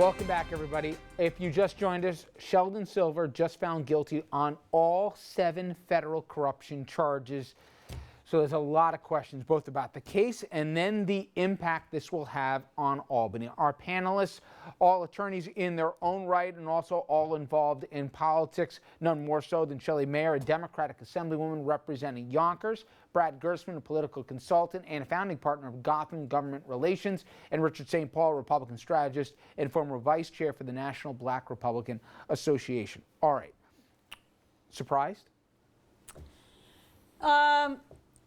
Welcome back, everybody. If you just joined us, Sheldon Silver just found guilty on all 7 federal corruption charges. So there's a lot of questions, both about the case and then the impact this will have on Albany. Our panelists, all attorneys in their own right and also all involved in politics, none more so than Shelley Mayer, a Democratic Assemblywoman representing Yonkers, Brad Gersman, a political consultant and a founding partner of Gotham Government Relations, and Richard St. Paul, a Republican strategist and former vice chair for the National Black Republican Association. All right. Surprised?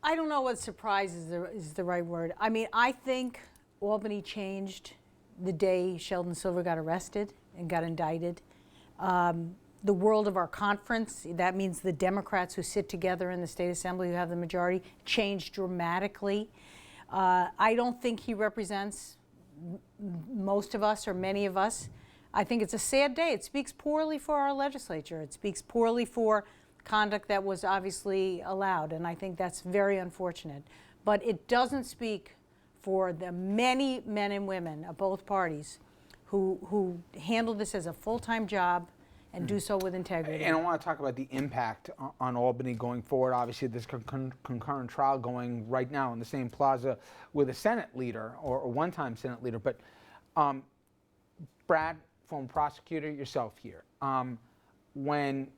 I don't know what surprise is the right word. I mean, I think Albany changed the day Sheldon Silver got arrested and got indicted. The world of our conference, that means the Democrats who sit together in the state assembly who have the majority, changed dramatically. I don't think he represents most of us or many of us. I think it's a sad day. It speaks poorly for our legislature. It speaks poorly for conduct that was obviously allowed, and I think that's very unfortunate. But it doesn't speak for the many men and women of both parties who handle this as a full-time job and do so with integrity. And I want to talk about the impact on Albany going forward. Obviously, there's concurrent trial going right now in the same plaza with a Senate leader or a one-time Senate leader. But Brad, former prosecutor, yourself here. When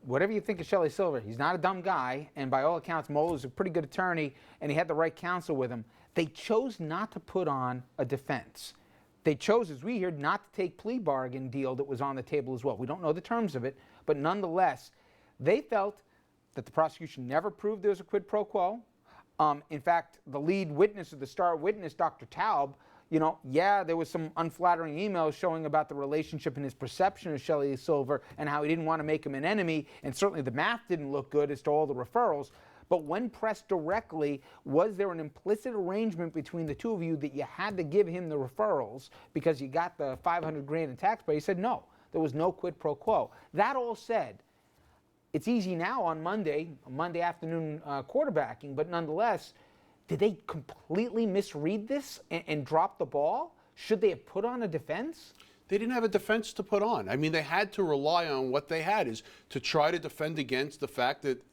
whatever you think of Shelley Silver, he's not a dumb guy, and by all accounts, Moella's a pretty good attorney, and he had the right counsel with him. They chose not to put on a defense. They chose, as we hear, not to take plea bargain deal that was on the table as well. We don't know the terms of it, but nonetheless, they felt that the prosecution never proved there was a quid pro quo. In fact, the lead witness, or the star witness, Dr. Taub, there was some unflattering emails showing about the relationship and his perception of Shelley Silver and how he didn't want to make him an enemy, and certainly the math didn't look good as to all the referrals. But when pressed directly, was there an implicit arrangement between the two of you that you had to give him the referrals because you got the $500,000 in tax pay? He said no, there was no quid pro quo. That all said, it's easy now on Monday afternoon quarterbacking, but nonetheless, did they completely misread this and drop the ball? Should they have put on a defense? They didn't have a defense to put on. I mean, they had to rely on what they had, is to try to defend against the fact that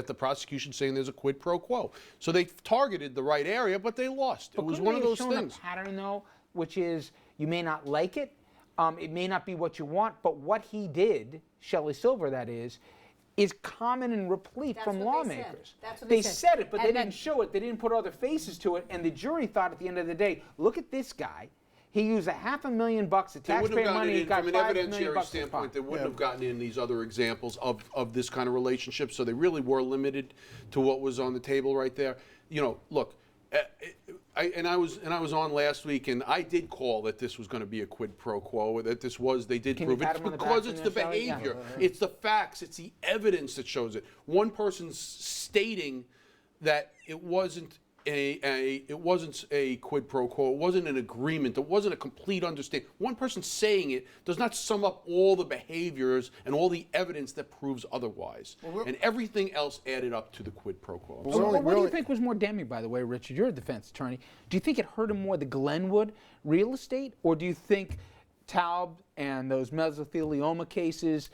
the prosecution's saying there's a quid pro quo. So they targeted the right area, but they lost. It was one of those things. A pattern, though, which is you may not like it, it may not be what you want, but what he did, Shelley Silver that is common and replete from lawmakers. They said it, but they didn't show it. They didn't put other faces to it, and the jury thought at the end of the day, look at this guy. He used $500,000 of taxpayer money. From an evidentiary standpoint, they wouldn't have gotten in these other examples of this kind of relationship, so they really were limited to what was on the table right there. Look, I was on last week, and I did call that this was going to be a quid pro quo. That they did prove it because it's the behavior, it's the facts, it's the evidence that shows it. One person's stating that it wasn't a quid pro quo. It wasn't an agreement. It wasn't a complete understanding. One person saying it does not sum up all the behaviors and all the evidence that proves otherwise. And everything else added up to the quid pro quo. What do you think was more damning, by the way, Richard? You're a defense attorney. Do you think it hurt him more, the Glenwood real estate, or do you think Taub and those mesothelioma cases?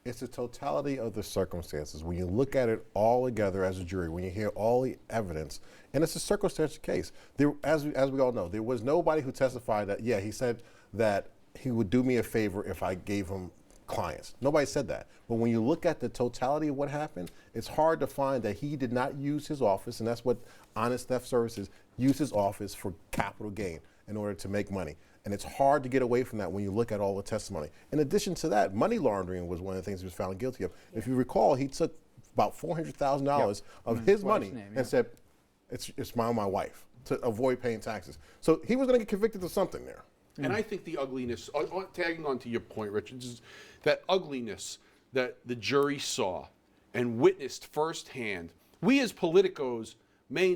It's the totality of the circumstances. When you look at it all together as a jury, when you hear all the evidence, and it's a circumstantial case. As we all know, there was nobody who testified that, he said that he would do me a favor if I gave him clients. Nobody said that. But when you look at the totality of what happened, it's hard to find that he did not use his office, and that's what Honest Theft Services use his office for capital gain in order to make money. And it's hard to get away from that when you look at all the testimony. In addition to that, money laundering was one of the things he was found guilty of. Yeah. If you recall, he took about $400,000 of his money and said, it's my wife, to avoid paying taxes. So he was going to get convicted of something there. And I think the ugliness, tagging on to your point, Richard, is that ugliness that the jury saw and witnessed firsthand. We as politicos may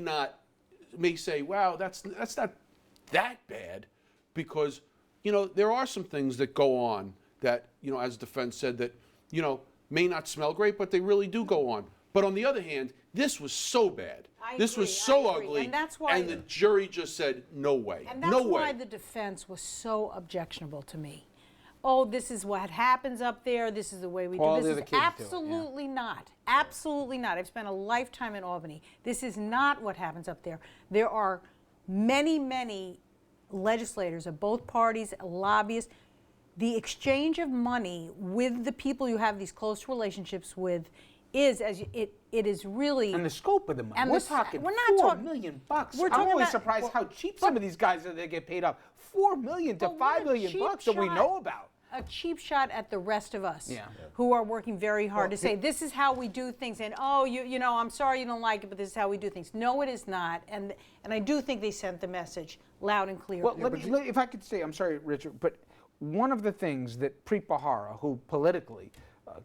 say, wow, that's not that bad. Because, there are some things that go on that, as defense said, that, may not smell great, but they really do go on. But on the other hand, this was so bad. This was so ugly, and the jury just said, no way. And that's why the defense was so objectionable to me. oh, this is what happens up there, this is the way we do All this. the Is other kids do it, yeah. absolutely not. Absolutely not. I've spent a lifetime in Albany. This is not what happens up there. There are many, many legislators of both parties, lobbyists. The exchange of money with the people you have these close relationships with is, it is really. And the scope of the money. And We're the- talking we're not $4 talking- million. we're I'm talking always about- surprised how cheap some of these guys are. They get paid up $4 million to But what $5 a million cheap that we shot. know about. A cheap shot at the rest of us Yeah. who are working very hard Well, to say, this is how we do things, and oh, you know, I'm sorry you don't like it, but this is how we do things. No, it is not, and I do think they sent the message loud and clear. Well, if I could say, I'm sorry, Richard, but one of the things that Preet Bharara, who politically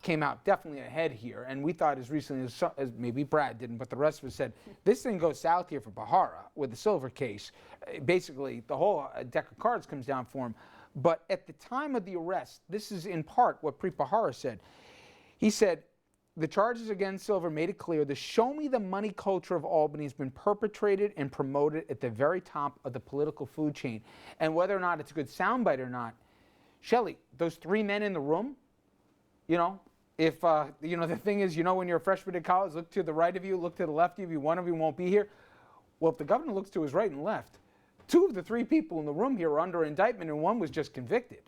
came out definitely ahead here, and we thought as recently as maybe Brad didn't, but the rest of us said, this thing goes south here for Bharara with the Silver case. Basically, the whole deck of cards comes down for him. But at the time of the arrest, this is in part what Preet Bharara said. He said, the charges against Silver made it clear the show me the money culture of Albany has been perpetrated and promoted at the very top of the political food chain. And whether or not it's a good soundbite or not, Shelley, those three men in the room, you know, if, you know, the thing is, you know, when you're a freshman in college, look to the right of you, look to the left of you, one of you won't be here. Well, if the governor looks to his right and left, two of the three people in the room here are under indictment and one was just convicted.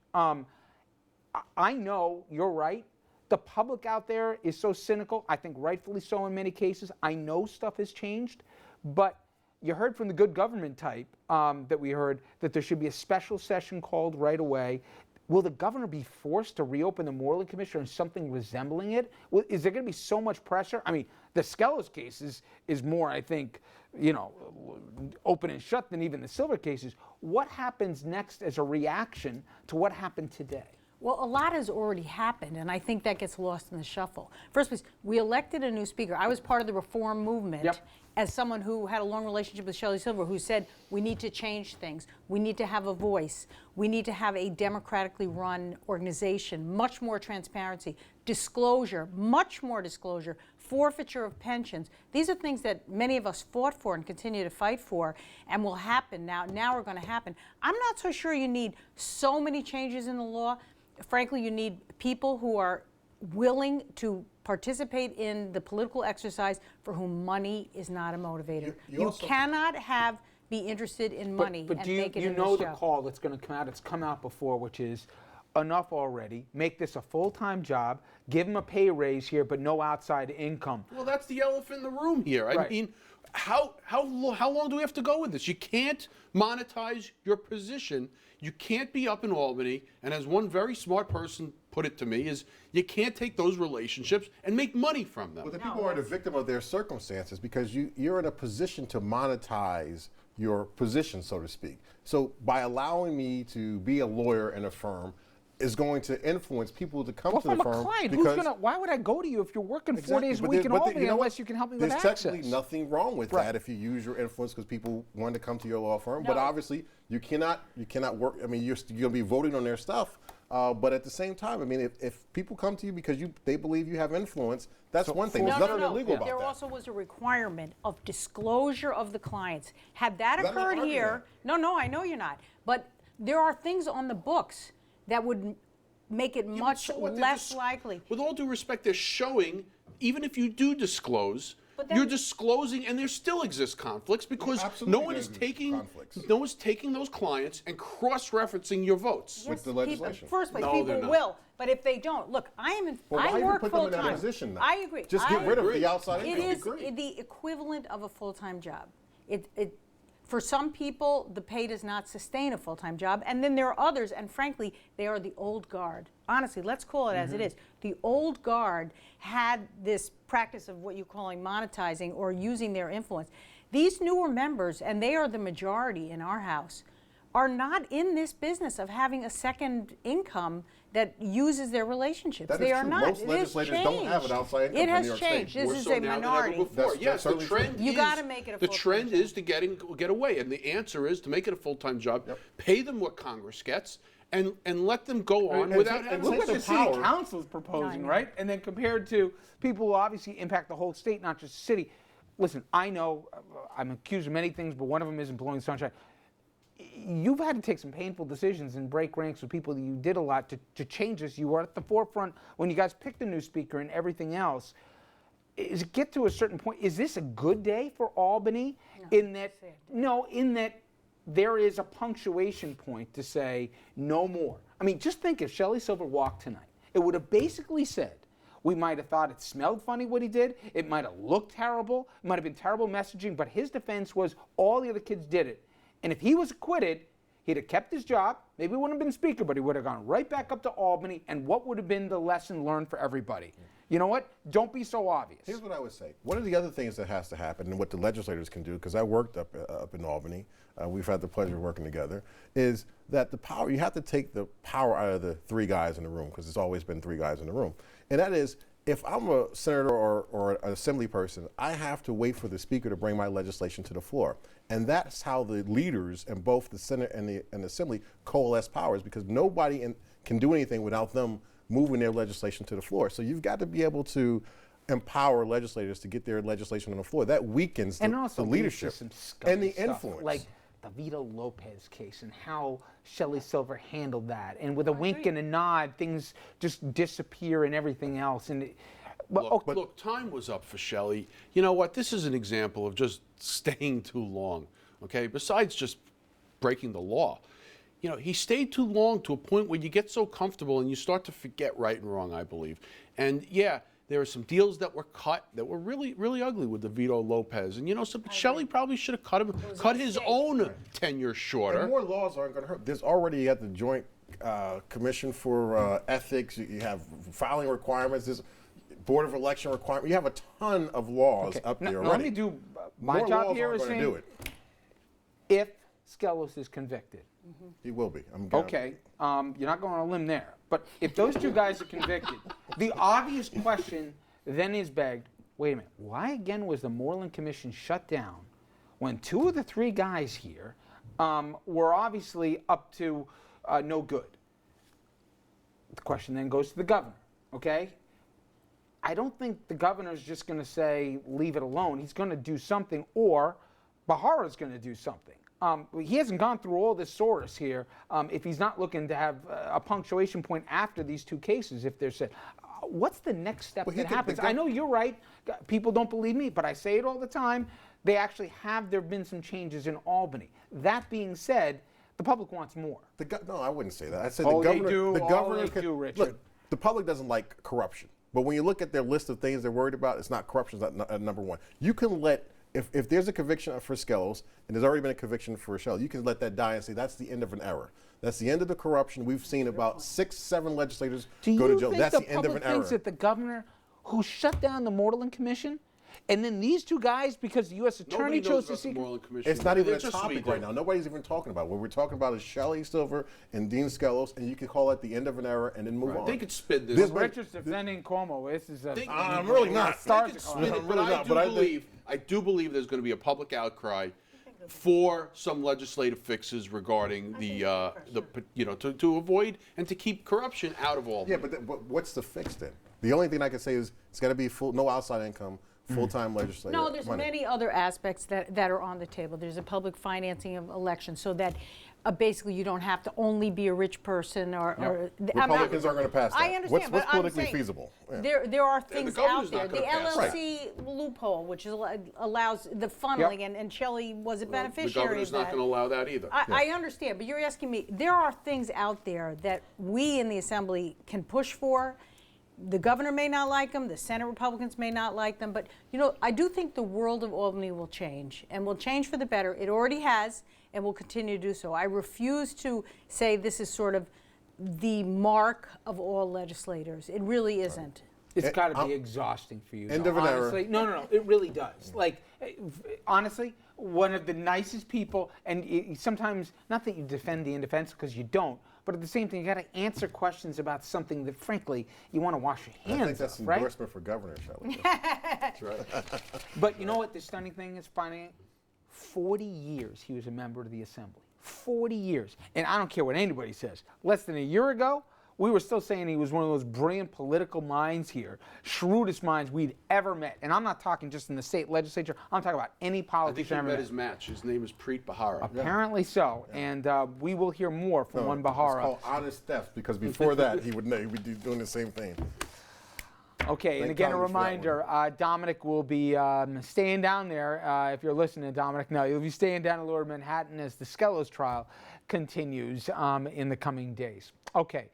I know you're right. The public out there is so cynical, I think rightfully so in many cases. I know stuff has changed, but you heard from the good government type that we heard that there should be a special session called right away. Will the governor be forced to reopen the Moreland Commission or something resembling it? Is there going to be so much pressure? I mean, the Skelos case is more, I think, you know, open and shut than even the Silver cases. What happens next as a reaction to what happened today? Well, a lot has already happened, and I think that gets lost in the shuffle. First place, we elected a new speaker. I was part of the reform movement. Yep. As someone who had a long relationship with Sheldon Silver, who said, we need to change things. We need to have a voice. We need to have a democratically run organization, much more transparency, disclosure, much more disclosure, forfeiture of pensions. These are things that many of us fought for and continue to fight for and will happen now. Now are going to happen. I'm not so sure you need so many changes in the law. Frankly, you need people who are willing to participate in the political exercise for whom money is not a motivator. You cannot be interested in money but and do you, make it you in know this the show. call that's going to come out? It's come out before, which is enough already. Make this a full-time job. Give them a pay raise here, but no outside income. Well, that's the elephant in the room here. I Right. mean, how long do we have to go with this? You can't monetize your position. You can't be up in Albany, and as one very smart person put it to me, is you can't take those relationships and make money from them. Well, the people are the victim of their circumstances because you're in a position to monetize your position, so to speak. So by allowing me to be a lawyer in a firm is going to influence people to come Well, to if the I'm a firm. client, because why would I go to you if you're working 4 Exactly, days a but week there- in but there- Albany you know what? unless you can help me with There's access? technically nothing wrong with Right. that if you use your influence because people want to come to your law firm. But No. obviously, you cannot work. I mean, you're going to be voting on their stuff. But at the same time, I mean, if people come to you because they believe you have influence, that's one thing. There's nothing illegal about There that. also was a requirement of disclosure of the clients. Had that I'm not occurred arguing here, no, I know you're not. But there are things on the books that would make it Yeah, but much so what? They're less just- likely. With all due respect, they're showing, even if you do disclose, But you're then- disclosing, and there still exist conflicts because Absolutely no one there is exist taking conflicts. no one's taking those clients and cross-referencing your votes. With the legislation. First place, No, people they're not. will. But if they don't, look, I Well, why even work put them full in that time. position then? I agree. Just get rid of agree. the outside It income. is Agree. the equivalent of a full-time job. For some people, the pay does not sustain a full-time job, and then there are others, and frankly, they are the old guard. Honestly, let's call it as it is. The old guard had this practice of what you're calling monetizing or using their influence. These newer members, and they are the majority in our house, are not in this business of having a second income that uses their relationships. That they is are true. not. Most It has legislators don't have an changed. outside income It in has New York State. changed. This More is so a now than ever minority. before. That's Yes, the certainly true. trend You is gotta make it a the full-time trend job. is to get away, and the answer is to make it a full-time job. Pay them what Congress gets, and let them go on without and having Look take what the the city power. council is proposing, know. right? And then compared to people who obviously impact the whole state, not just the city. Listen, I know I'm accused of many things, but one of them is blowing sunshine. you've had to take some painful decisions and break ranks with people that you did a lot to change this. You were at the forefront when you guys picked a new speaker and everything else. Is it get to a certain point? Is this a good day for Albany? In that there is a punctuation point to say no more. I mean, just think if Shelley Silver walked tonight, it would have basically said, we might have thought it smelled funny what he did, it might have looked terrible, it might have been terrible messaging, but his defense was all the other kids did it. And if he was acquitted, he'd have kept his job, maybe he wouldn't have been speaker, but he would have gone right back up to Albany, and what would have been the lesson learned for everybody? You know what? Don't be so obvious. Here's what I would say. One of the other things that has to happen, and what the legislators can do, because I worked up in Albany, we've had the pleasure of working together, is that the power, you have to take the power out of the three guys in the room, because it's always been three guys in the room. And that is, if I'm a senator or an assembly person, I have to wait for the speaker to bring my legislation to the floor. And that's how the leaders in both the Senate and the Assembly coalesce powers, because nobody can do anything without them moving their legislation to the floor. So you've got to be able to empower legislators to get their legislation on the floor. That weakens the leadership and the influence. Like the Vito Lopez case and how Shelley Silver handled that. And with a wink and a nod, things just disappear and everything else. And Look, time was up for Shelley. You know what? This is an example of just staying too long, okay? Besides just breaking the law. You know, he stayed too long to a point where you get so comfortable and you start to forget right and wrong, I believe. And yeah, there are some deals that were cut that were really, really ugly with the Vito Lopez. And you know, Shelley probably should have cut his own tenure shorter. And more laws aren't going to hurt. There's already at the Joint Commission for Ethics, you have filing requirements, there's Board of Election requirements. You have a ton of laws up there already. Let me do my more job laws here aren't is going to saying, do it. if Skelos is convicted, He will be. okay, you're not going on a limb there. But if those two guys are convicted, the obvious question then is begged, wait a minute, why again was the Moreland Commission shut down when two of the three guys here were obviously up to no good? The question then goes to the governor, okay? I don't think the governor's just going to say, leave it alone. He's going to do something, or Bahara's going to do something. He hasn't gone through all this source here if he's not looking to have a punctuation point after these two cases, if they're said. What's the next step that happens? I know you're right. People don't believe me, but I say it all the time. There have been some changes in Albany. That being said, the public wants more. No, I wouldn't say that. I said Oh, the they governor. do. The Oh, governor they do, Richard. Look, the public doesn't like corruption, but when you look at their list of things they're worried about, it's not corruption. It's not number one. You can let. If there's a conviction for Skelos, and there's already been a conviction for Shelley, you can let that die and say that's the end of an era. That's the end of the corruption. We've seen about 6, 7 legislators go to jail. That's the end of an era. Do you think the public thinks that the governor who shut down the Moreland Commission, and then these two guys, because the U.S. Attorney chose to seek... It's not even a topic right now. Nobody's even talking about it. What we're talking about is Shelley Silver and Dean Skelos, and you can call it the end of an era and then move on. They could spin this. Richard's defending Cuomo. This is a... I'm really not. They could spin it, but I do believe there's going to be a public outcry for some legislative fixes regarding to avoid and to keep corruption out of all. Yeah, but what's the fix then? The only thing I can say is it's got to be no outside income, full-time legislative. No, there's many other aspects that are on the table. There's a public financing of elections so that basically you don't have to only be a rich person or Republicans aren't going to pass that. I understand, what's but politically I'm saying feasible? Yeah. There are things governor's out there. not The gonna pass that. LLC loophole, which allows the funneling, and Shelley was a The beneficiary governor's of that. not going to allow that either. I understand, but you're asking me, there are things out there that we in the Assembly can push for. The governor may not like them, the Senate Republicans may not like them, but I do think the world of Albany will change, and will change for the better. It already has, and will continue to do so. I refuse to say this is sort of the mark of all legislators. It really isn't. It's got to be exhausting for you. End though, of an era. honestly. No, it really does. Like, honestly, one of the nicest people, and sometimes, not that you defend the indefensible, because you don't, but at the same time, you got to answer questions about something that, frankly, you want to wash your hands of, I think that's an endorsement for Governor Shelley. That's right. But you know what the stunning thing is, finding 40 years he was a member of the Assembly. 40 years. And I don't care what anybody says. Less than a year ago, we were still saying he was one of those brilliant political minds here, shrewdest minds we'd ever met. And I'm not talking just in the state legislature. I'm talking about any I think politician he ever met his match. His name is Preet Bharara. Apparently so. And we will hear more from one It's Bharara. called honest theft, because before that, he would be doing the same thing. Okay, and Thank again, a Congress for that reminder, Dominic will be staying down there. If you're listening, Dominic, no, you'll be staying down in Lower Manhattan as the Skelos trial continues in the coming days. Okay,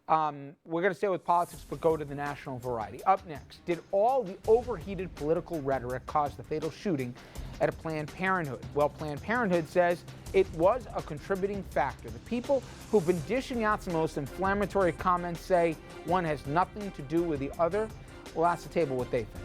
we're going to stay with politics, but go to the national variety. Up next, did all the overheated political rhetoric cause the fatal shooting at a Planned Parenthood? Well, Planned Parenthood says it was a contributing factor. The people who've been dishing out some most inflammatory comments say one has nothing to do with the other. We'll ask the table what they think.